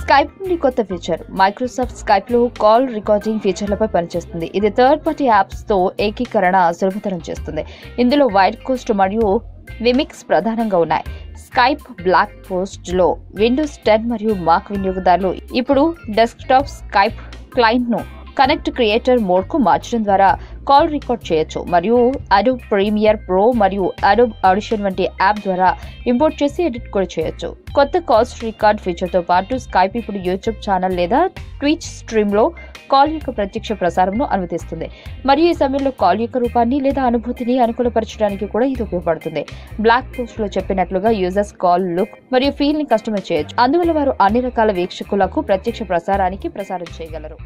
Skype నుండి కొత్త feature. Microsoft Skype లో కాల్ రికార్డింగ్ ఫీచర్లపై పనిచేస్తుంది. ఇది థర్డ్ పార్టీ యాప్స్ తో ఏకీకరణ సులభతరం చేస్తుంది. ఇందులో వైడ్ కోస్ట్ మరియు విమిక్స్ ప్రధానంగా ఉన్నాయి. స్కైప్ బ్లాక్ పోస్ట్ లో విండోస్ 10 మరియు మాక్ వినియోగదారులు ఇప్పుడు డెస్క్టాప్ స్కైప్ క్లయింట్ ను కనెక్ట్ క్రియేటర్ మోడ్ కు మార్చడం ద్వారా కాల్ రికార్డ్ చేయొచ్చు మరియు అడోబ్ ప్రీమియర్ ప్రో మరియు అడోబ్ ఆడిషన్ వంటి యాప్ ద్వారా ఇంపోర్ట్ చేసి ఎడిట్ కూడా చేయొచ్చు. కొత్త కాల్స్ రికార్డ్ ఫీచర్ తో పాటు స్కైప్ ఇప్పుడు యూట్యూబ్ ఛానల్ లేదా ట్విచ్ స్ట్రీమ్ లో కాల్ యొక్క ప్రత్యక్ష ప్రసారంను అనుమతిస్తుంది మరియు ఈ సమయంలో కాల్ యొక్క రూపాన్ని లేదా అనుభూతిని అనుకూలపరచడానికి కూడా ఇది ఉపయోగపడుతుంది. బ్లాక్ పోస్ట్ లో చెప్పినట్లుగా యూజర్స్ కాల్ లుక్ మరియు ఫీల్ ని కస్టమైజ్ చేయొచ్చు. అందువల్ల వారు అన్ని రకాల వీక్షకులకు ప్రత్యక్ష ప్రసారానికి ప్రసారం చేయగలరు.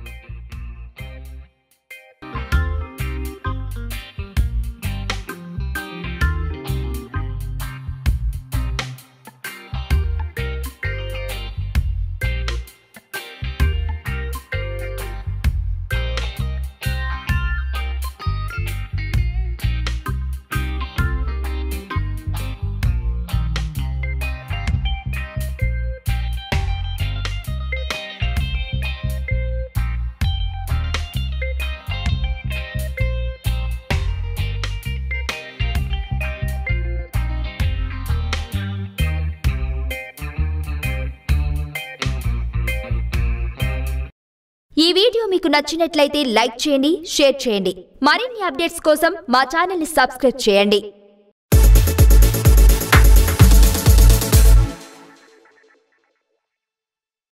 ఈ వీడియో మీకు నచ్చినట్లయితే లైక్ చేయండి, షేర్ చేయండి. మరిన్ని అప్డేట్స్ కోసం మా ఛానల్ ని సబ్స్క్రైబ్ చేయండి.